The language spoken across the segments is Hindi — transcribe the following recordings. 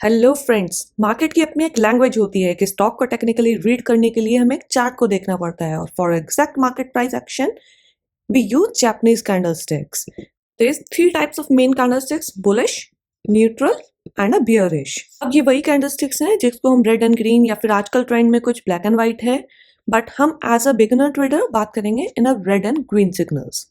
हेलो फ्रेंड्स, मार्केट की अपनी एक लैंग्वेज होती है कि स्टॉक को टेक्निकली रीड करने के लिए हमें एक चार्ट को देखना पड़ता है और for exact market price action we use Japanese candlesticks. There is three types of main candlesticks: bullish, neutral and a bearish. अब ये वही कैंडलस्टिक्स हैं जिसको हम रेड एंड ग्रीन या फिर आजकल ट्रेंड में कुछ ब्लैक एंड व्हाइट है, बट हम एज अ बिगिनर ट्रेडर बात करेंगे इन अ रेड एंड ग्रीन सिग्नल्स।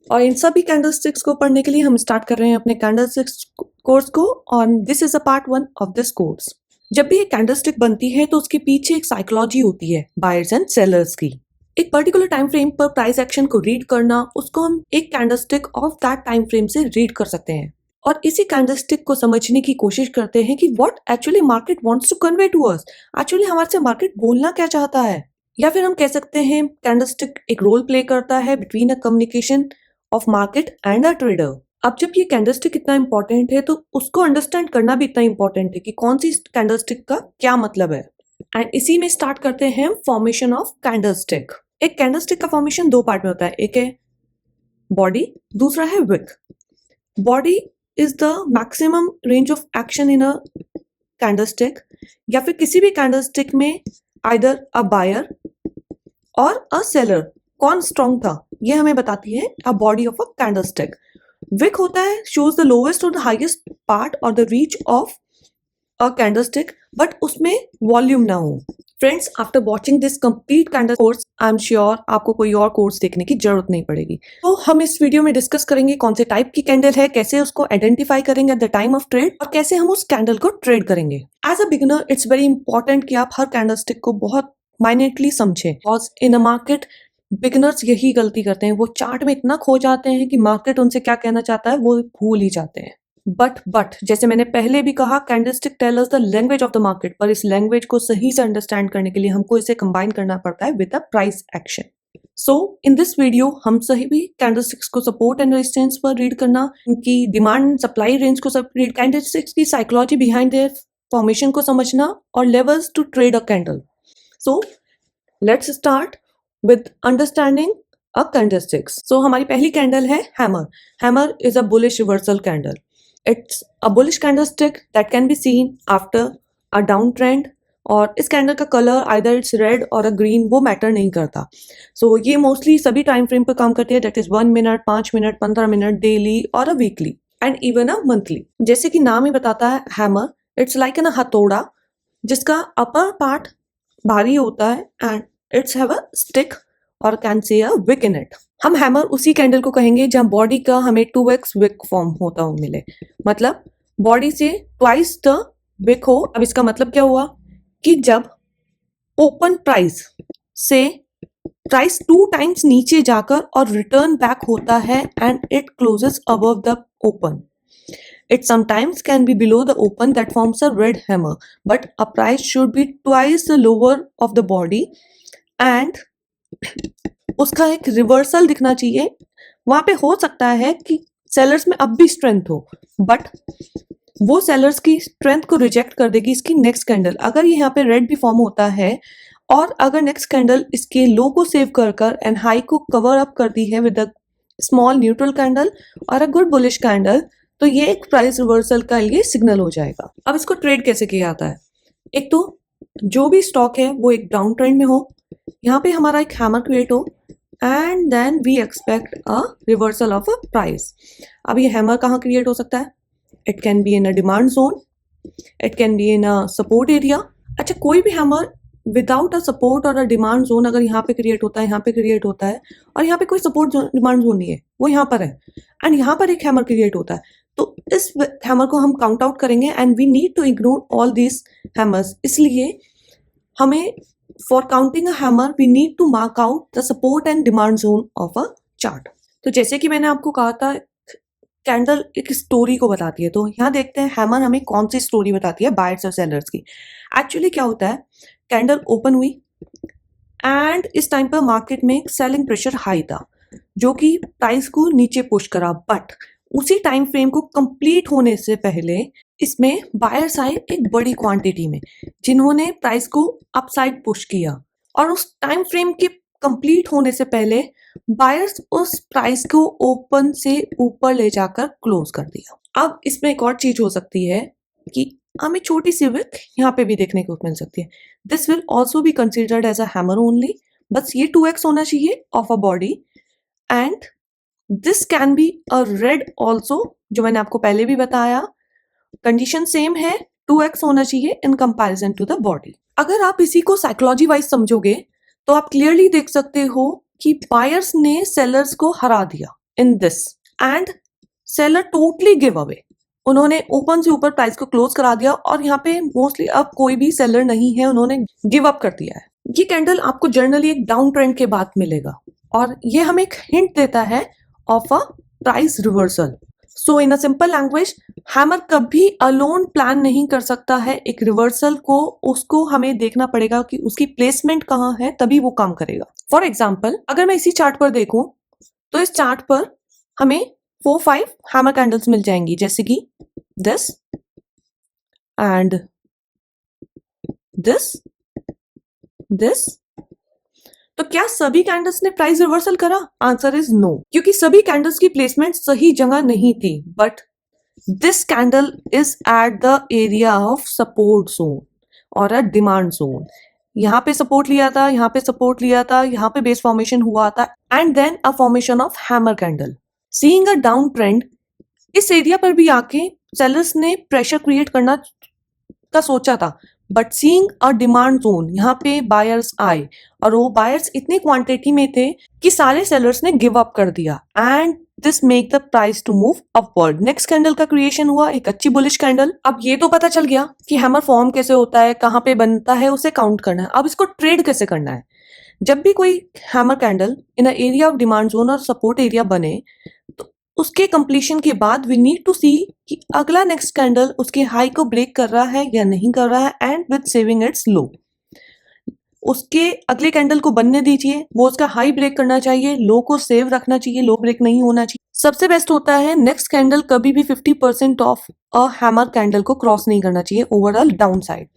और इन सभी कैंडलस्टिक्स को पढ़ने के लिए हम स्टार्ट कर रहे हैं अपने कैंडलस्टिक्स कोर्स को और this is a part 1 of this course. जब भी एक कैंडलस्टिक बनती है तो उसके पीछे एक साइकोलॉजी होती है बायर्स एंड सेलर्स की। एक पर्टिकुलर टाइम फ्रेम पर प्राइस एक्शन को रीड करना, उसको हम एक candlestick of that time frame से रीड कर सकते हैं और इसी कैंडलस्टिक को समझने की कोशिश करते हैं कि what actually market wants to convey to us. Actually हमारे से मार्केट बोलना क्या चाहता है, या फिर हम कह सकते हैं कैंडलस्टिक एक रोल प्ले करता है between a communication of market and a trader. अब जब ये कैंडलस्टिक इतना इंपॉर्टेंट है तो उसको अंडरस्टैंड करना भी इतना इंपॉर्टेंट है कि कौन सी कैंडलस्टिक का क्या मतलब है। एंड इसी में स्टार्ट करते हैं फॉर्मेशन ऑफ कैंडलस्टिक। एक कैंडलस्टिक का फॉर्मेशन दो पार्ट में होता है, एक है बॉडी, दूसरा है wick. Body is the maximum range of action in a candlestick, या फिर किसी भी कैंडलस्टिक में आइदर अ बायर और अ सेलर कौन स्ट्रॉन्ग था ये हमें बताती है a body of a candlestick. Wick होता है शोज द लोएस्ट और द हाईएस्ट पार्ट और the reach of a candlestick, but उसमें वॉल्यूम ना हो। Friends, after watching this complete candle course I am sure आपको कोई और कोर्स देखने की जरूरत नहीं पड़ेगी। तो हम इस वीडियो में डिस्कस करेंगे कौन से टाइप की कैंडल है, कैसे उसको आइडेंटिफाई करेंगे at the time of trade और कैसे हम उस कैंडल को ट्रेड करेंगे। As a beginner it's very important कि आप हर कैंडलस्टिक को बहुत माइन्यूटली समझें, because in a market beginners यही गलती करते हैं, वो चार्ट में इतना खो जाते हैं कि मार्केट उनसे क्या कहना चाहता है वो भूल ही जाते हैं। बट जैसे मैंने पहले भी कहा, candlestick tell us the language of the market, पर इस लैंग्वेज को सही से अंडरस्टैंड करने के लिए हमको इसे कंबाइन करना पड़ता है with a price action. So in this video हम सही भी कैंडलस्टिक्स को सपोर्ट एंड रेजिस्टेंस पर रीड करना, उनकी डिमांड सप्लाई रेंज को सब रीड, कैंडलस्टिक्स की साइकोलॉजी बिहाइंड देयर फॉर्मेशन को समझना और levels to trade a candle. So let's start with understanding a candlesticks. So हमारी पहली कैंडल है hammer. Hammer is a bullish reversal candle. It's a bullish candlestick that can be seen after a downtrend, और इस कैंडल का कलर आइदर इट्स रेड और अ ग्रीन वो मैटर नहीं करता। सो ये मोस्टली सभी टाइम फ्रेम पर काम करती है, that is 1 minute, 5 minute, 15 minute, daily और a weekly and even a monthly. जैसे कि नाम ही बताता है हैमर, इट्स लाइक एन हथौड़ा जिसका अपर पार्ट भारी होता है and it's have a stick और can say a wick in it. हम हैमर उसी कैंडल को कहेंगे जहां बॉडी का हमें 2x विक फॉर्म होता हो मिले, मतलब बॉडी से ट्वाइस द विक हो। अब इसका मतलब क्या हुआ कि जब ओपन प्राइस से प्राइस 2 टाइम्स नीचे जाकर और रिटर्न बैक होता है and it closes above the open, it sometimes can be below the open that forms a red hammer, but a price should be twice the lower of the body and उसका एक रिवर्सल दिखना चाहिए। वहां पे हो सकता है कि सेलर्स में अब भी स्ट्रेंथ हो, बट वो सेलर्स की स्ट्रेंथ को रिजेक्ट कर देगी इसकी नेक्स्ट कैंडल। अगर ये यहाँ पे रेड भी फॉर्म होता है और अगर नेक्स्ट कैंडल इसके लो को सेव कर एंड हाई को कवर अप करती है with a small neutral candle और अ गुड बुलिश कैंडल, तो ये एक प्राइस रिवर्सल का लिए सिग्नल हो जाएगा। अब इसको ट्रेड कैसे किया जाता है? एक तो जो भी स्टॉक है वो एक डाउन ट्रेंड में हो, यहाँ पे हमारा एक हैमर क्रिएट हो and then we expect a reversal of a price. अब ये हैमर कहाँ क्रिएट हो सकता है? It can be in a demand zone, it can be in a support area. अच्छा, कोई भी हैमर विदाउट अ सपोर्ट और अ डिमांड जोन अगर यहाँ पे क्रिएट होता है, यहाँ पे क्रिएट होता है और यहाँ पे कोई सपोर्ट डिमांड जोन नहीं है, वो यहाँ पर है एंड यहाँ पर एक हैमर क्रिएट होता है, तो इस हैमर को हम काउंट आउट करेंगे and we need to ignore all these hammers. इसलिए हमें for counting a hammer we need to mark out the support and demand zone of a chart. तो जैसे कि मैंने आपको कहा था कैंडल एक स्टोरी को बताती है, तो यहाँ देखते हैं हैमर हमें कौन सी स्टोरी बताती है बायर्स और सेलर्स की। एक्चुअली क्या होता है, कैंडल ओपन हुई एंड इस टाइम पर मार्केट में सेलिंग प्रेशर हाई था जो कि प्राइस को नीचे पुश करा, बट उसी टाइम फ्रेम को कंप्लीट होने से पहले इसमें बायर्स आए एक बड़ी क्वांटिटी में जिन्होंने प्राइस को अपसाइड पुश किया, और उस टाइम फ्रेम के कंप्लीट होने से पहले बायर्स उस प्राइस को ओपन से ऊपर ले जाकर क्लोज कर दिया। अब इसमें एक और चीज हो सकती है कि हमें छोटी सी विक यहाँ पे भी देखने को मिल सकती है. This will also be considered as a hammer only. बस ये 2x होना चाहिए of a body. And this can be a red also, जो मैंने आपको पहले भी बताया. कंडीशन सेम है, 2x होना चाहिए in comparison to the body. अगर आप इसी को साइकोलॉजी वाइज समझोगे तो आप क्लियरली देख सकते हो कि बायर्स ने सेलर्स को हरा दिया in this, and seller totally give away. उन्होंने ओपन से ऊपर प्राइस को क्लोज करा दिया और यहाँ पे मोस्टली अब कोई भी सेलर नहीं है, उन्होंने गिव अप कर दिया है. ये कैंडल आपको जनरली एक डाउन ट्रेंड के बाद मिलेगा और ये हमें एक हिंट देता है of a price reversal. So in a simple language, hammer कभी अलोन प्लान नहीं कर सकता है एक रिवर्सल को. उसको हमें देखना पड़ेगा कि उसकी प्लेसमेंट कहाँ है, तभी वो काम करेगा. फॉर एग्जाम्पल, अगर मैं इसी चार्ट पर देखूं तो इस चार्ट पर हमें 4-5 हैमर कैंडल्स मिल जाएंगी, जैसे कि दिस एंड दिस. तो क्या सभी कैंडल्स ने प्राइस रिवर्सल करा? आंसर इज नो, क्योंकि सभी कैंडल्स की प्लेसमेंट सही जगह नहीं थी. But this candle is at the area of support zone और अ डिमांड जोन. यहाँ पे सपोर्ट लिया था, यहाँ पे सपोर्ट लिया था, यहाँ पे बेस फॉर्मेशन हुआ था, and then a formation of hammer candle. Seeing a down trend, इस एरिया पर भी आके सेलर्स ने प्रेशर क्रिएट करना का सोचा था. But seeing a demand zone, यहाँ पे बायर्स आए और वो बायर्स इतनी क्वांटिटी में थे कि सारे सेलर्स ने गिव अप कर दिया, and this make the price to move upward. Next candle का क्रिएशन हुआ, एक अच्छी बुलिश कैंडल. अब ये तो पता चल गया कि हैमर फॉर्म कैसे होता है, कहाँ पे बनता है, उसे काउंट करना है. अब इसको ट्रेड कैसे करना है? जब भी कोई hammer candle in a area of demand zone और सपोर्ट एरिया बने, तो उसके कंप्लीशन के बाद वी नीड टू सी कि अगला नेक्स्ट कैंडल उसके हाई को ब्रेक कर रहा है या नहीं कर रहा है, एंड विद सेविंग इट्स लो. उसके अगले कैंडल को बनने दीजिए, वो उसका हाई ब्रेक करना चाहिए, लो को सेव रखना चाहिए, लो ब्रेक नहीं होना चाहिए. सबसे बेस्ट होता है नेक्स्ट कैंडल कभी भी 50% ऑफ अ हैमर कैंडल को क्रॉस नहीं करना चाहिए ओवरऑल डाउन साइड.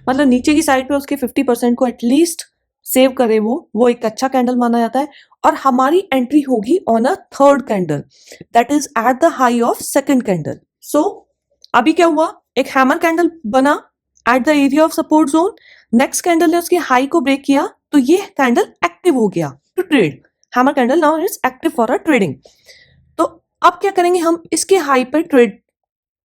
मतलब नीचे की साइड पे उसके 50% को एटलीस्ट सेव करे, वो एक अच्छा कैंडल माना जाता है. और हमारी एंट्री होगी on a third candle, that is at the high of second candle. So अभी क्या हुआ, एक हैमर कैंडल बना at the area of support zone. Next candle ने उसके हाई को ब्रेक किया, तो ये कैंडल एक्टिव हो गया to trade. Hammer candle now is active for a trading. तो अब क्या करेंगे, हम इसके हाई पर ट्रेड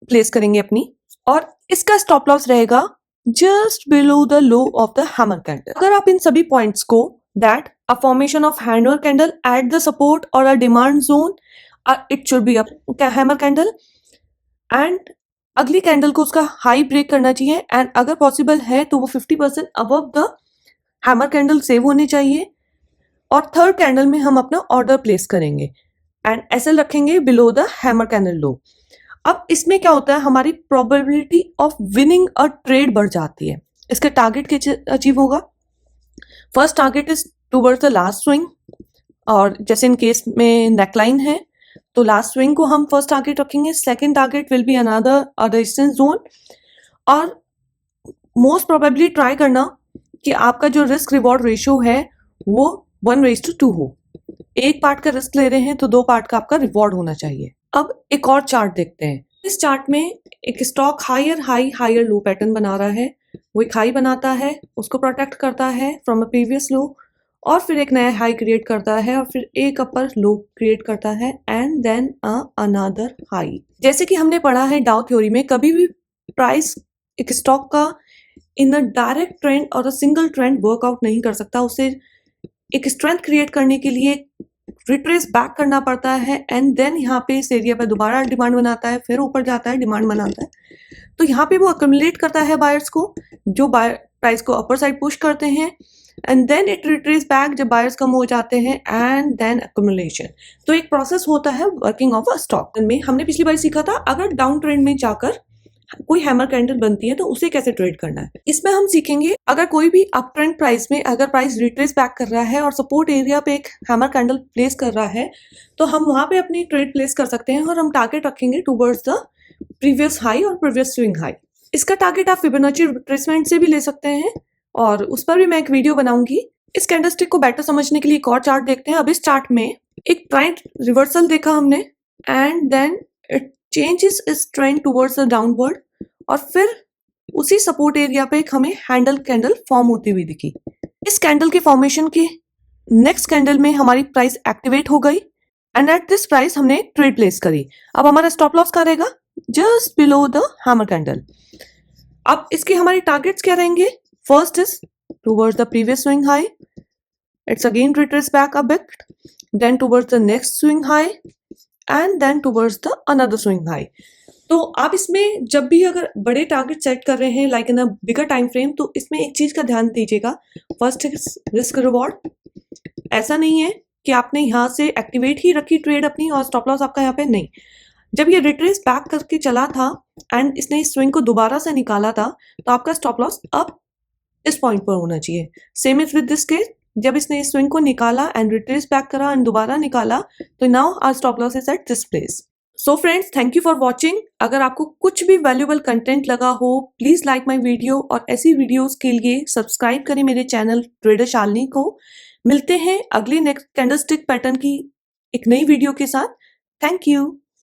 प्लेस करेंगे अपनी, और इसका स्टॉप लॉस रहेगा just below the low of the hammer candle. अगर आप इन सभी पॉइंट्स को, that a formation of hammer candle at the support और a demand zone, it should be a hammer candle, and अगली कैंडल को उसका हाई ब्रेक करना चाहिए, एंड अगर पॉसिबल है तो वो 50% above the hammer candle save होनी चाहिए. और थर्ड कैंडल में हम अपना ऑर्डर प्लेस करेंगे एंड एसएल रखेंगे बिलो द हैमर कैंडल लो. अब इसमें क्या होता है, हमारी probability of winning a trade बढ़ जाती है. इसका टारगेट कैसे अचीव होगा? First target is towards the last swing, और जैसे इन केस में नेकलाइन है तो लास्ट स्विंग को हम फर्स्ट टारगेट रखेंगे. Second target will be another resistance zone. और मोस्ट प्रोबेबली ट्राई करना कि आपका जो रिस्क रिवॉर्ड रेशियो है वो 1:2 हो. एक पार्ट का रिस्क ले रहे हैं तो 2 पार्ट का आपका रिवॉर्ड होना चाहिए. अब एक और चार्ट देखते हैं. इस चार्ट में एक stock higher high higher low pattern बना रहा है. वो एक हाई बनाता है, उसको प्रोटेक्ट करता है फ्रॉम अ प्रीवियस लो, और फिर एक नया हाई क्रिएट करता है, और फिर एक अपर लो क्रिएट करता है, एंड देन अनदर हाई. जैसे कि हमने पढ़ा है डाउ थ्योरी में, कभी भी प्राइस एक स्टॉक का इन अ डायरेक्ट ट्रेंड और अ सिंगल ट्रेंड वर्कआउट नहीं कर सकता. उसे एक स्ट्रेंथ क्रिएट करने के लिए रिट्रेस बैक करना पड़ता है, एंड देन यहाँ पे इस एरिया पे दोबारा डिमांड बनाता है, फिर ऊपर जाता है, डिमांड बनाता है. तो यहाँ पे वो अक्यूमुलेट करता है बायर्स को, जो प्राइस को अपर साइड पुश करते हैं, and then it retrace back जब बायर्स कम हो जाते हैं, एंड देन अक्यूमुलेशन. तो एक प्रोसेस होता है वर्किंग ऑफ अ स्टॉक में. हमने पिछली बार सीखा था अगर डाउन ट्रेंड में जाकर कोई हैमर कैंडल बनती है तो उसे कैसे ट्रेड करना है. इसमें हम सीखेंगे अगर कोई भी अप ट्रेंड प्राइस में अगर प्राइस रिट्रेस बैक कर रहा है और सपोर्ट एरिया पे एक हैमर कैंडल प्लेस कर रहा है, तो हम वहां पे अपनी ट्रेड प्लेस कर सकते हैं, और हम टारगेट रखेंगे टूवर्ड्स द प्रीवियस हाई और प्रीवियस स्विंग हाई. इसका टारगेट आप फिबोनाची रिट्रेसमेंट से भी ले सकते हैं, और उस पर भी मैं एक वीडियो बनाऊंगी. इस कैंडलस्टिक को बेटर समझने के लिए एक और चार्ट देखते हैं. अब इस चार्ट में एक ट्रेंड रिवर्सल देखा हमने, एंड देन इट चेंजेस इस ट्रेंड टुवर्ड्स द डाउनवर्ड, और फिर उसी सपोर्ट एरिया पे एक हमें हैंडल कैंडल फॉर्म होती हुई दिखी। इस कैंडल के फॉर्मेशन के नेक्स्ट कैंडल में हमारी प्राइस एक्टिवेट हो गई एंड एट दिस प्राइस हमने ट्रेड प्लेस करी। अब हमारा स्टॉप लॉस कहाँ रहेगा? Just below the hammer candle. अब इसके हमारे टारगेट्स क्या रहेंगे? First is towards the previous swing high, it's again retrace back a bit, then towards the next swing high and then towards the another swing high. तो आप इसमें जब भी अगर बड़े टारगेट सेट कर रहे हैं like in a bigger time frame, तो इसमें एक चीज का ध्यान दीजिएगा। First risk reward. ऐसा नहीं है कि आपने यहाँ से एक्टिवेट ही रखी ट्रेड अपनी और स्टॉप लॉस आपका यहाँ पे नहीं। जब ये रिट्रेस बैक करके चला था एंड इसने इस स्विंग को दोबारा से निकाला था, तो आपका स्टॉप लॉस अब इस पॉइंट पर होना चाहिए। Same is with this case, जब इसने इस स्विंग को निकाला एंड रिट्रेस बैक करा एंड दोबारा निकाला, तो now our stop loss is at this place. So friends, thank you for watching. अगर आपको कुछ भी वैल्यूएबल कंटेंट लगा हो, प्लीज लाइक माय वीडियो और ऐसी वीडियोस के लिए सब्सक्राइब करें मेरे चैनल ट्रेडर शालिनी को। मिलते हैं अगली नेक्स्ट कैंडलस्टिक पैटर्न की एक नई वीडियो के साथ। Thank you.